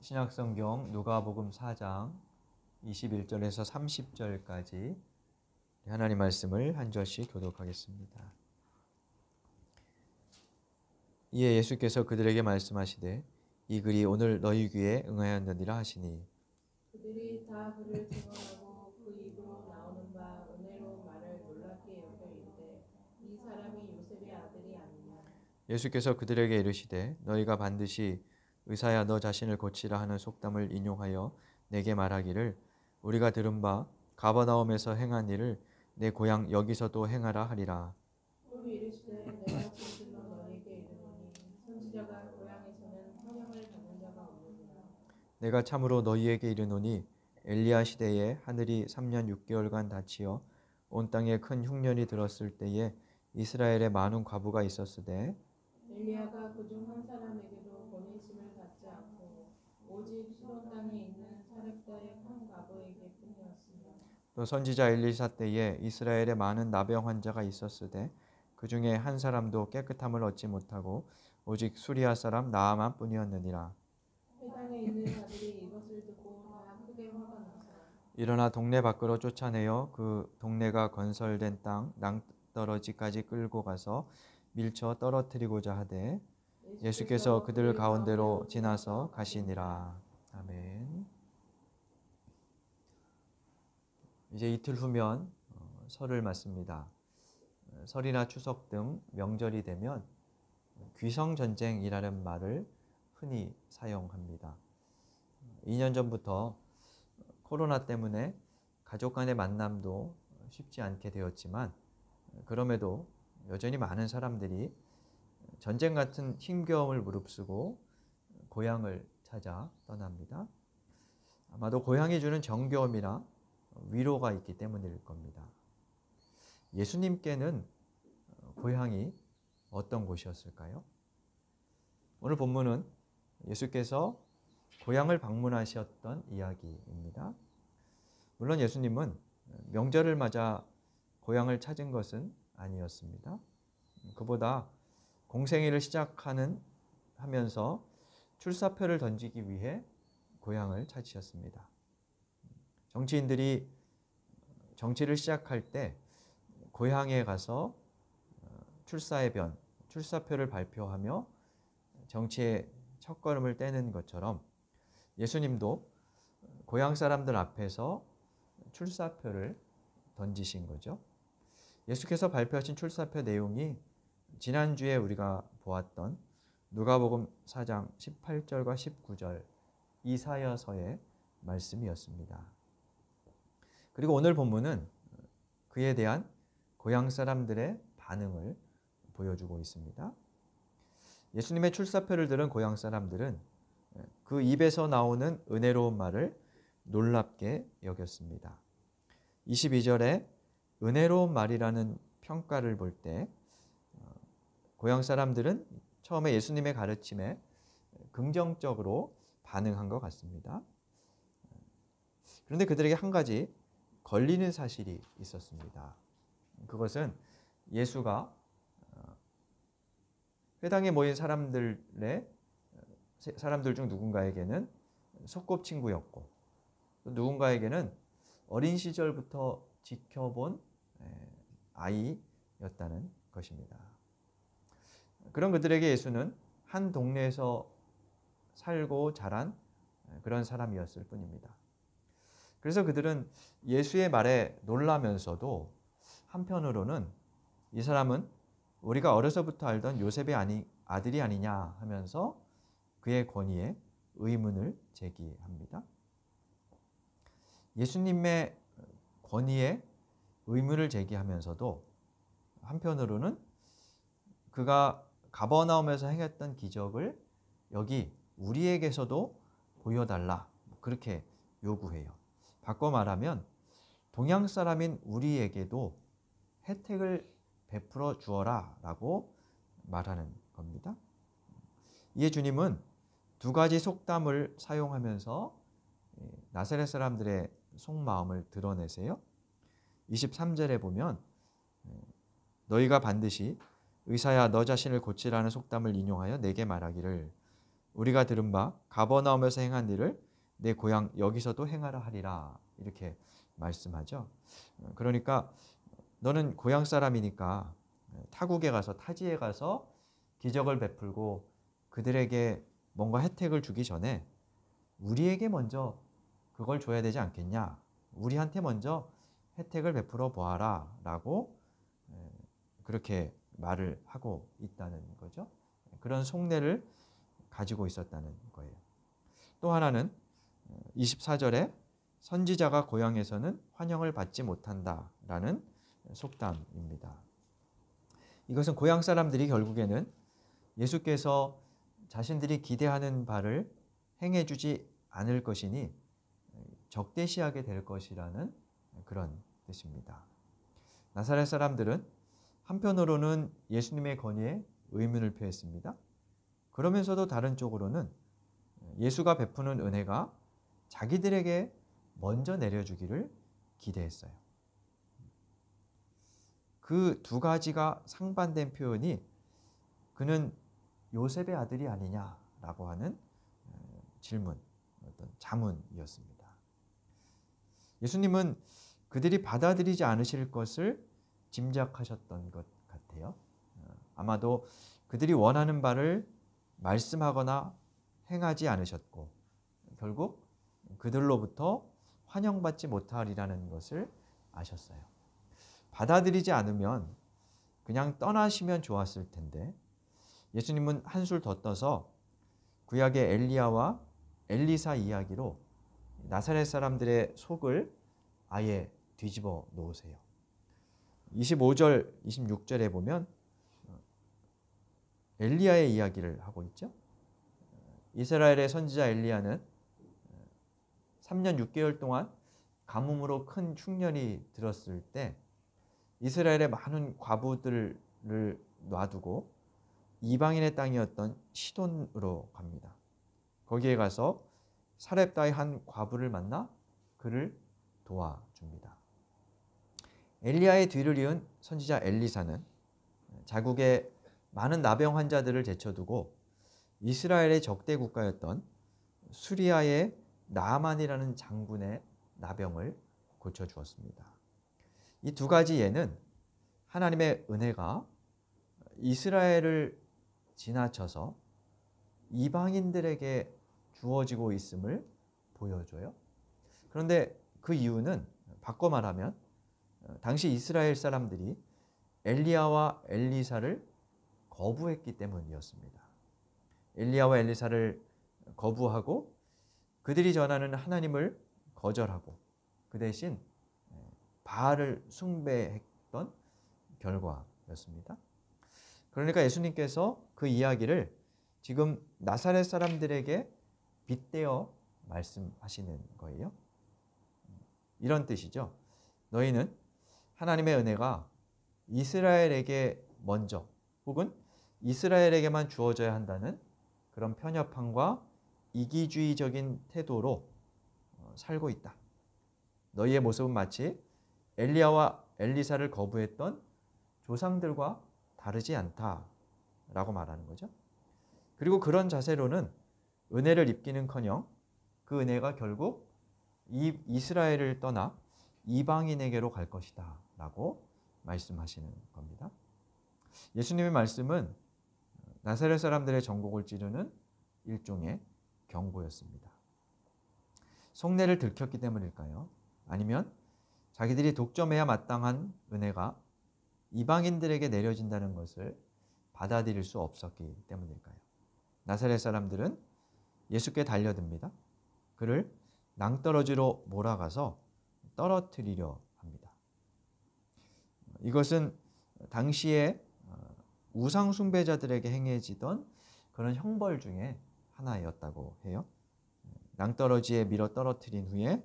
신약성경 누가복음 4장 21절에서 30절까지 하나님 말씀을 한 절씩 교독하겠습니다. 이에 예수께서 그들에게 말씀하시되 이 글이 오늘 너희 귀에 응하였느니라 하시니 그들이 다 그를 증언하고 그 입으로 나오는 바 은혜로운 말을 놀랍게 여겨 이르되 이 사람이 요셉의 아들이 아니냐. 예수께서 그들에게 이르시되 너희가 반드시 의사야 너 자신을 고치라 하는 속담을 인용하여 내게 말하기를 우리가 들은 바 가버나움에서 행한 일을 내 고향 여기서도 행하라 하리라. 또 이르시되 내가 진실로 너희에게 이르노니 선지자가 고향에서는 환영을 받는 자가 없느니라. 내가 참으로 너희에게 이르노니 엘리야 시대에 하늘이 3년 6개월간 닫히어 온 땅에 큰 흉년이 들었을 때에 이스라엘에 많은 과부가 있었으되 엘리야가 그중 한 사람에게도 보내심을 받지 않고 오직 시돈 땅에 있는 사렙다의 한 과부에게 뿐이었으며 또 선지자 엘리사 때에 이스라엘에 많은 나병 환자가 있었으되 그 중에 한 사람도 깨끗함을 얻지 못하고 오직 수리아 사람 나아만 뿐이었느니라. 회당에 있는 자들이 이것을 듣고 다 크게 화가 나서 일어나 동네 밖으로 쫓아내어 그 동네가 건설된 땅 낭떠러지까지 끌고 가서 밀쳐 떨어뜨리고자 하되 예수께서 그들 가운데로 지나서 가시니라. 아멘. 이제 이틀 후면 설을 맞습니다. 설이나 추석 등 명절이 되면 귀성전쟁이라는 말을 흔히 사용합니다. 2년 전부터 코로나 때문에 가족 간의 만남도 쉽지 않게 되었지만 그럼에도 여전히 많은 사람들이 전쟁 같은 힘겨움을 무릅쓰고 고향을 찾아 떠납니다. 아마도 고향이 주는 정겨움이나 위로가 있기 때문일 겁니다. 예수님께는 고향이 어떤 곳이었을까요? 오늘 본문은 예수께서 고향을 방문하셨던 이야기입니다. 물론 예수님은 명절을 맞아 고향을 찾은 것은 아니었습니다. 그보다 공생애를 하면서 출사표를 던지기 위해 고향을 찾으셨습니다. 정치인들이 정치를 시작할 때 고향에 가서 출사의 변, 출사표를 발표하며 정치의 첫걸음을 떼는 것처럼 예수님도 고향 사람들 앞에서 출사표를 던지신 거죠. 예수께서 발표하신 출사표 내용이 지난주에 우리가 보았던 누가복음 4장 18절과 19절 이사야서의 말씀이었습니다. 그리고 오늘 본문은 그에 대한 고향 사람들의 반응을 보여주고 있습니다. 예수님의 출사표를 들은 고향 사람들은 그 입에서 나오는 은혜로운 말을 놀랍게 여겼습니다. 22절에 은혜로운 말이라는 평가를 볼 때 고향 사람들은 처음에 예수님의 가르침에 긍정적으로 반응한 것 같습니다. 그런데 그들에게 한 가지 걸리는 사실이 있었습니다. 그것은 예수가 회당에 모인 사람들 중 누군가에게는 소꿉친구였고 또 누군가에게는 어린 시절부터 지켜본 아이였다는 것입니다. 그런 그들에게 예수는 한 동네에서 살고 자란 그런 사람이었을 뿐입니다. 그래서 그들은 예수의 말에 놀라면서도 한편으로는 이 사람은 우리가 어려서부터 알던 요셉의 아들이 아니냐 하면서 그의 권위에 의문을 제기합니다. 예수님의 권위에 의문을 제기하면서도 한편으로는 그가 가버나움에서 행했던 기적을 여기 우리에게서도 보여달라 그렇게 요구해요. 바꿔 말하면 동양 사람인 우리에게도 혜택을 베풀어 주어라 라고 말하는 겁니다. 이에 주님은 두 가지 속담을 사용하면서 나사렛 사람들의 속마음을 드러내세요. 23절에 보면 너희가 반드시 의사야 너 자신을 고치라는 속담을 인용하여 내게 말하기를 우리가 들은 바 가버나움에서 행한 일을 내 고향 여기서도 행하라 하리라. 이렇게 말씀하죠. 그러니까 너는 고향 사람이니까 타국에 가서 타지에 가서 기적을 베풀고 그들에게 뭔가 혜택을 주기 전에 우리에게 먼저 그걸 줘야 되지 않겠냐. 우리한테 먼저 혜택을 베풀어 보아라 라고 그렇게 말을 하고 있다는 거죠. 그런 속내를 가지고 있었다는 거예요. 또 하나는 24절에 선지자가 고향에서는 환영을 받지 못한다라는 속담입니다. 이것은 고향 사람들이 결국에는 예수께서 자신들이 기대하는 바를 행해주지 않을 것이니 적대시하게 될 것이라는 그런 뜻입니다. 나사렛 사람들은 한편으로는 예수님의 권위에 의문을 표했습니다. 그러면서도 다른 쪽으로는 예수가 베푸는 은혜가 자기들에게 먼저 내려주기를 기대했어요. 그 두 가지가 상반된 표현이 그는 요셉의 아들이 아니냐라고 하는 질문, 어떤 자문이었습니다. 예수님은 그들이 받아들이지 않으실 것을 짐작하셨던 것 같아요. 아마도 그들이 원하는 바를 말씀하거나 행하지 않으셨고 결국 그들로부터 환영받지 못하리라는 것을 아셨어요. 받아들이지 않으면 그냥 떠나시면 좋았을 텐데 예수님은 한술 더 떠서 구약의 엘리야와 엘리사 이야기로 나사렛 사람들의 속을 아예 뒤집어 놓으세요. 25절, 26절에 보면 엘리야의 이야기를 하고 있죠. 이스라엘의 선지자 엘리야는 3년 6개월 동안 가뭄으로 큰 흉년이 들었을 때 이스라엘의 많은 과부들을 놔두고 이방인의 땅이었던 시돈으로 갑니다. 거기에 가서 사렙다의 한 과부를 만나 그를 도와줍니다. 엘리야의 뒤를 이은 선지자 엘리사는 자국의 많은 나병 환자들을 제쳐두고 이스라엘의 적대 국가였던 수리아의 나아만이라는 장군의 나병을 고쳐주었습니다. 이 두 가지 예는 하나님의 은혜가 이스라엘을 지나쳐서 이방인들에게 주어지고 있음을 보여줘요. 그런데 그 이유는 바꿔 말하면 당시 이스라엘 사람들이 엘리야와 엘리사를 거부했기 때문이었습니다. 엘리야와 엘리사를 거부하고 그들이 전하는 하나님을 거절하고 그 대신 바알을 숭배했던 결과였습니다. 그러니까 예수님께서 그 이야기를 지금 나사렛 사람들에게 빗대어 말씀하시는 거예요. 이런 뜻이죠. 너희는 하나님의 은혜가 이스라엘에게 먼저 혹은 이스라엘에게만 주어져야 한다는 그런 편협함과 이기주의적인 태도로 살고 있다. 너희의 모습은 마치 엘리야와 엘리사를 거부했던 조상들과 다르지 않다라고 말하는 거죠. 그리고 그런 자세로는 은혜를 입기는커녕 그 은혜가 결국 이스라엘을 떠나 이방인에게로 갈 것이다 라고 말씀하시는 겁니다. 예수님의 말씀은 나사렛 사람들의 전곡을 찌르는 일종의 경고였습니다. 속내를 들켰기 때문일까요? 아니면 자기들이 독점해야 마땅한 은혜가 이방인들에게 내려진다는 것을 받아들일 수 없었기 때문일까요? 나사렛 사람들은 예수께 달려듭니다. 그를 낭떠러지로 몰아가서 떨어뜨리려 합니다. 이것은 당시에 우상 숭배자들에게 행해지던 그런 형벌 중에 하나였다고 해요. 낭떠러지에 밀어 떨어뜨린 후에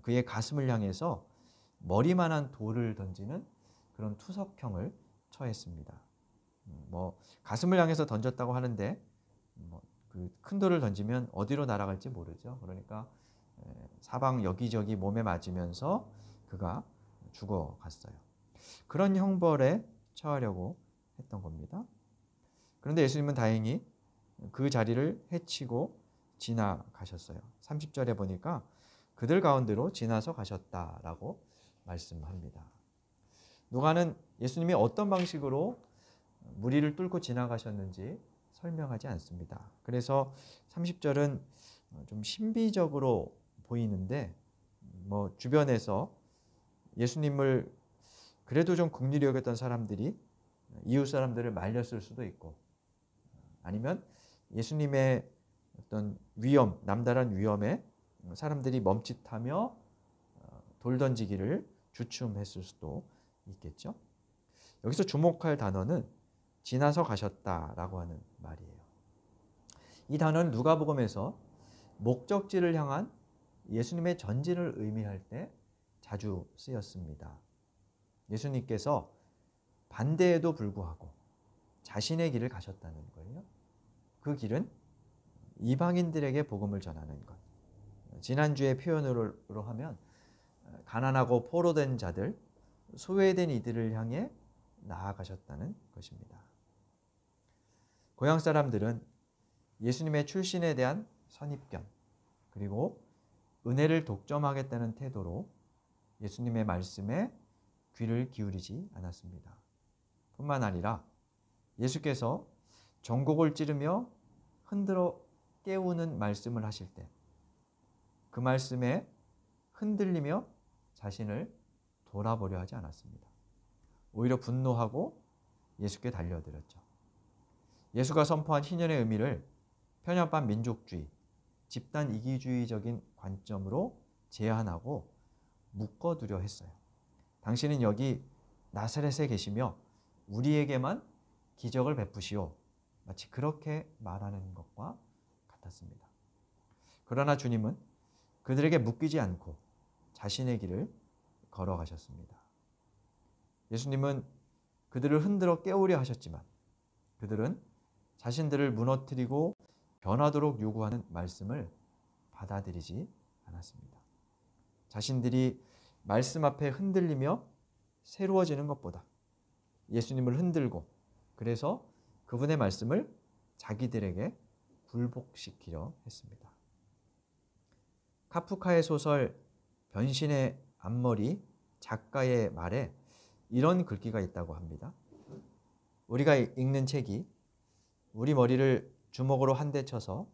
그의 가슴을 향해서 머리만한 돌을 던지는 그런 투석형을 처했습니다. 가슴을 향해서 던졌다고 하는데 그 큰 돌을 던지면 어디로 날아갈지 모르죠. 그러니까 사방 여기저기 몸에 맞으면서 그가 죽어갔어요. 그런 형벌에 처하려고 했던 겁니다. 그런데 예수님은 다행히 그 자리를 헤치고 지나가셨어요. 30절에 보니까 그들 가운데로 지나서 가셨다라고 말씀합니다. 누가는 예수님이 어떤 방식으로 무리를 뚫고 지나가셨는지 설명하지 않습니다. 그래서 30절은 좀 신비적으로 보이는데 주변에서 예수님을 그래도 좀 긍휼히 여겼던 사람들이 이웃 사람들을 말렸을 수도 있고, 아니면 예수님의 어떤 위험, 남다른 위험에 사람들이 멈칫하며 돌 던지기를 주춤했을 수도 있겠죠. 여기서 주목할 단어는 지나서 가셨다라고 하는 말이에요. 이 단어는 누가복음에서 목적지를 향한 예수님의 전진을 의미할 때 자주 쓰였습니다. 예수님께서 반대에도 불구하고 자신의 길을 가셨다는 거예요. 그 길은 이방인들에게 복음을 전하는 것. 지난주의 표현으로 하면 가난하고 포로된 자들, 소외된 이들을 향해 나아가셨다는 것입니다. 고향 사람들은 예수님의 출신에 대한 선입견, 그리고 은혜를 독점하겠다는 태도로 예수님의 말씀에 귀를 기울이지 않았습니다. 뿐만 아니라 예수께서 전곡을 찌르며 흔들어 깨우는 말씀을 하실 때 그 말씀에 흔들리며 자신을 돌아보려 하지 않았습니다. 오히려 분노하고 예수께 달려들었죠. 예수가 선포한 희년의 의미를 편협한 민족주의, 집단 이기주의적인 관점으로 제한하고 묶어두려 했어요. 당신은 여기 나사렛에 계시며 우리에게만 기적을 베푸시오. 마치 그렇게 말하는 것과 같았습니다. 그러나 주님은 그들에게 묶이지 않고 자신의 길을 걸어가셨습니다. 예수님은 그들을 흔들어 깨우려 하셨지만 그들은 자신들을 무너뜨리고 변하도록 요구하는 말씀을 받아들이지 않았습니다. 자신들이 말씀 앞에 흔들리며 새로워지는 것보다 예수님을 흔들고 그래서 그분의 말씀을 자기들에게 굴복시키려 했습니다. 카프카의 소설 변신의 앞머리 작가의 말에 이런 글귀가 있다고 합니다. 우리가 읽는 책이 우리 머리를 주먹으로 한 대 쳐서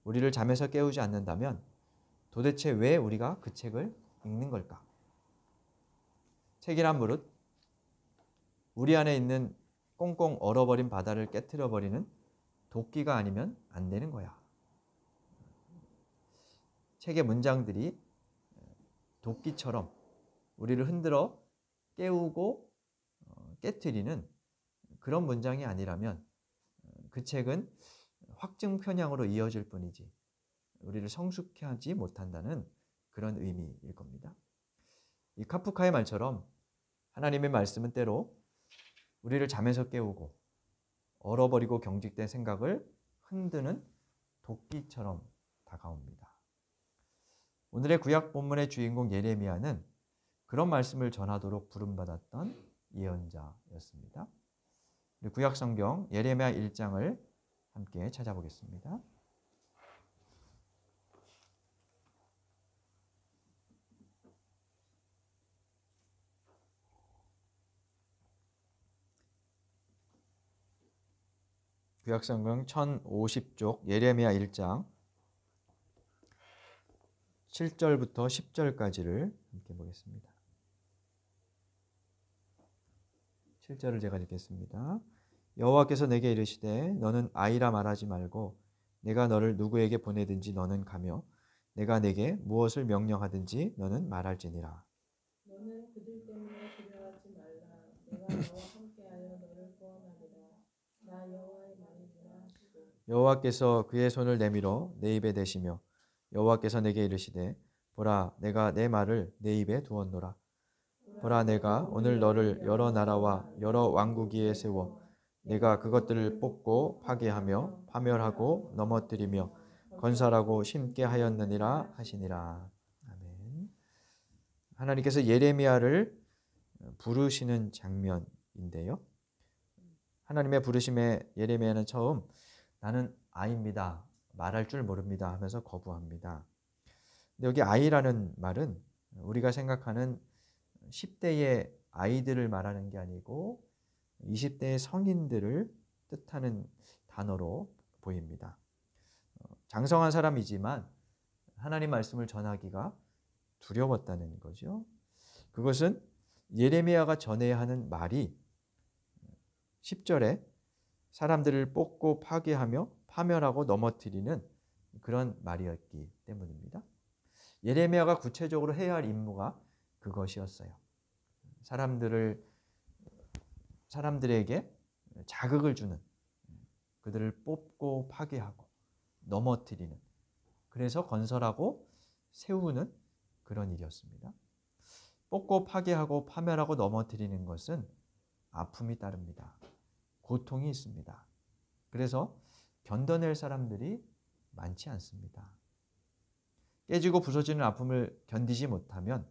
우리를 잠에서 깨우지 않는다면 도대체 왜 우리가 그 책을 읽는 걸까? 책이란 무릇 우리 안에 있는 꽁꽁 얼어버린 바다를 깨트려버리는 도끼가 아니면 안 되는 거야. 책의 문장들이 도끼처럼 우리를 흔들어 깨우고 깨트리는 그런 문장이 아니라면 그 책은 확증 편향으로 이어질 뿐이지 우리를 성숙해 하지 못한다는 그런 의미일 겁니다. 이 카프카의 말처럼 하나님의 말씀은 때로 우리를 잠에서 깨우고 얼어버리고 경직된 생각을 흔드는 도끼처럼 다가옵니다. 오늘의 구약 본문의 주인공 예레미야는 그런 말씀을 전하도록 부름받았던 예언자였습니다. 구약 성경 예레미야 1장을 함께 찾아보겠습니다. 구약 성경 1050쪽 예레미야 1장 7절부터 10절까지를 함께 보겠습니다. 7절을 제가 읽겠습니다. 여호와께서 내게 이르시되 너는 아이라 말하지 말고 내가 너를 누구에게 보내든지 너는 가며 내가 내게 무엇을 명령하든지 너는 말할지니라. 너는 그들 때문에 두려워하지 말라. 내가 너와 함께하여 너를 구원하리라. 나 여호와의 말이니라 하시고 여호와께서 그의 손을 내밀어 내 입에 대시며 여호와께서 내게 이르시되 보라 내가 내 말을 내 입에 두었노라. 보라 내가 오늘 너를 여러 나라와 여러 왕국 위에 세워 내가 그것들을 뽑고 파괴하며 파멸하고 넘어뜨리며 건설하고 심게 하였느니라 하시니라. 아멘. 하나님께서 예레미야를 부르시는 장면인데요. 하나님의 부르심에 예레미야는 처음 나는 아입니다. 말할 줄 모릅니다 하면서 거부합니다. 근데 여기 아이라는 말은 우리가 생각하는 10대의 아이들을 말하는 게 아니고 20대의 성인들을 뜻하는 단어로 보입니다. 장성한 사람이지만 하나님 말씀을 전하기가 두려웠다는 거죠. 그것은 예레미야가 전해야 하는 말이 10절에 사람들을 뽑고 파괴하며 파멸하고 넘어뜨리는 그런 말이었기 때문입니다. 예레미야가 구체적으로 해야 할 임무가 그것이었어요. 사람들에게 자극을 주는, 그들을 뽑고 파괴하고 넘어뜨리는, 그래서 건설하고 세우는 그런 일이었습니다. 뽑고 파괴하고 파멸하고 넘어뜨리는 것은 아픔이 따릅니다. 고통이 있습니다. 그래서 견뎌낼 사람들이 많지 않습니다. 깨지고 부서지는 아픔을 견디지 못하면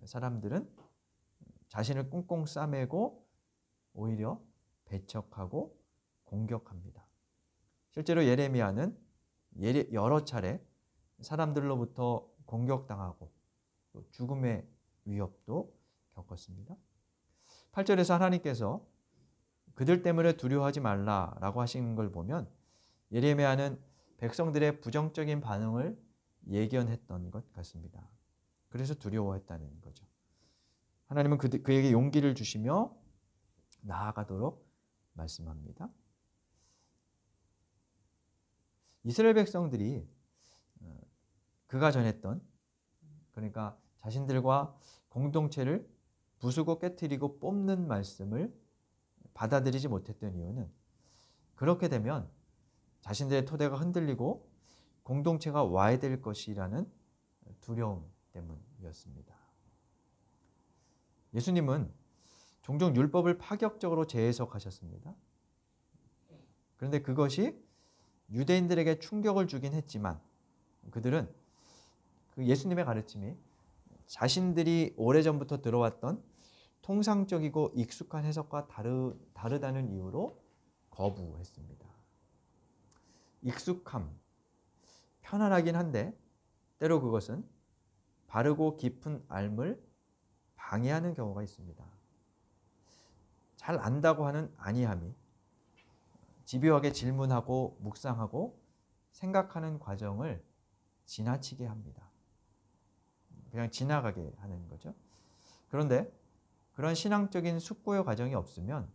사람들은 자신을 꽁꽁 싸매고 오히려 배척하고 공격합니다. 실제로 예레미야는 여러 차례 사람들로부터 공격당하고 또 죽음의 위협도 겪었습니다. 8절에서 하나님께서 그들 때문에 두려워하지 말라라고 하시는 걸 보면 예레미야는 백성들의 부정적인 반응을 예견했던 것 같습니다. 그래서 두려워했다는 거죠. 하나님은 그에게 용기를 주시며 나아가도록 말씀합니다. 이스라엘 백성들이 그가 전했던, 그러니까 자신들과 공동체를 부수고 깨트리고 뽑는 말씀을 받아들이지 못했던 이유는 그렇게 되면 자신들의 토대가 흔들리고 공동체가 와해될 것이라는 두려움 때문이었습니다. 예수님은 종종 율법을 파격적으로 재해석하셨습니다. 그런데 그것이 유대인들에게 충격을 주긴 했지만 그들은 그 예수님의 가르침이 자신들이 오래전부터 들어왔던 통상적이고 익숙한 해석과 다르다는 이유로 거부했습니다. 익숙함, 편안하긴 한데 때로 그것은 바르고 깊은 알을 방해하는 경우가 있습니다. 잘 안다고 하는 아니함이 집요하게 질문하고 묵상하고 생각하는 과정을 지나치게 합니다. 그냥 지나가게 하는 거죠. 그런데 그런 신앙적인 숙고의 과정이 없으면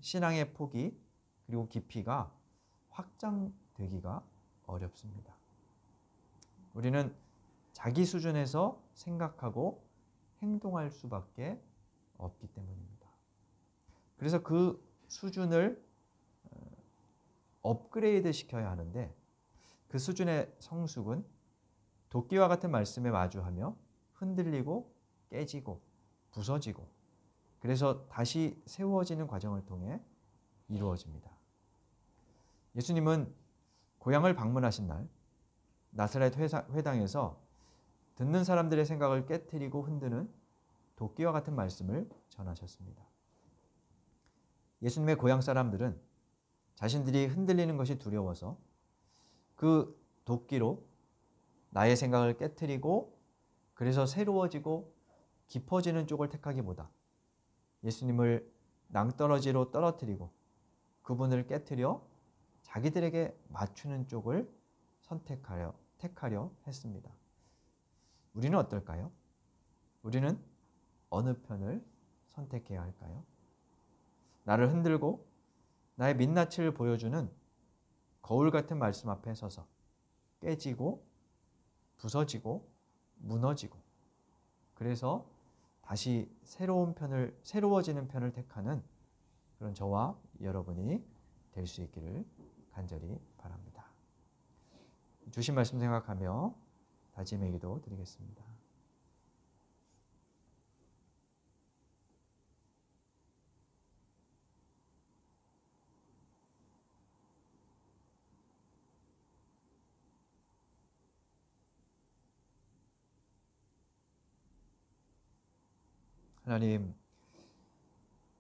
신앙의 폭이 그리고 깊이가 확장되기가 어렵습니다. 우리는 자기 수준에서 생각하고 행동할 수밖에 없기 때문입니다. 그래서 그 수준을 업그레이드 시켜야 하는데 그 수준의 성숙은 도끼와 같은 말씀에 마주하며 흔들리고 깨지고 부서지고 그래서 다시 세워지는 과정을 통해 이루어집니다. 예수님은 고향을 방문하신 날 나사렛 회당에서 듣는 사람들의 생각을 깨트리고 흔드는 도끼와 같은 말씀을 전하셨습니다. 예수님의 고향 사람들은 자신들이 흔들리는 것이 두려워서 그 도끼로 나의 생각을 깨트리고 그래서 새로워지고 깊어지는 쪽을 택하기보다 예수님을 낭떠러지로 떨어뜨리고 그분을 깨트려 자기들에게 맞추는 쪽을 택하려 했습니다. 우리는 어떨까요? 우리는 어느 편을 선택해야 할까요? 나를 흔들고 나의 민낯을 보여주는 거울 같은 말씀 앞에 서서 깨지고 부서지고 무너지고 그래서 다시 새로워지는 편을 택하는 그런 저와 여러분이 될 수 있기를 간절히 바랍니다. 주신 말씀 생각하며 다짐의 기도 드리겠습니다. 하나님,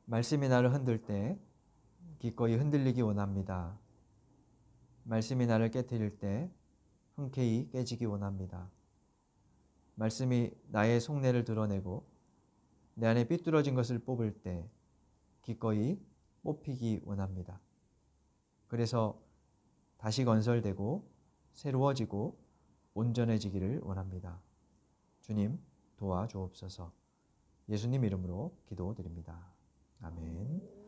말씀이 나를 흔들 때 기꺼이 흔들리기 원합니다. 말씀이 나를 깨뜨릴 때 흔쾌히 깨지기 원합니다. 말씀이 나의 속내를 드러내고 내 안에 삐뚤어진 것을 뽑을 때 기꺼이 뽑히기 원합니다. 그래서 다시 건설되고 새로워지고 온전해지기를 원합니다. 주님 도와주옵소서. 예수님 이름으로 기도드립니다. 아멘.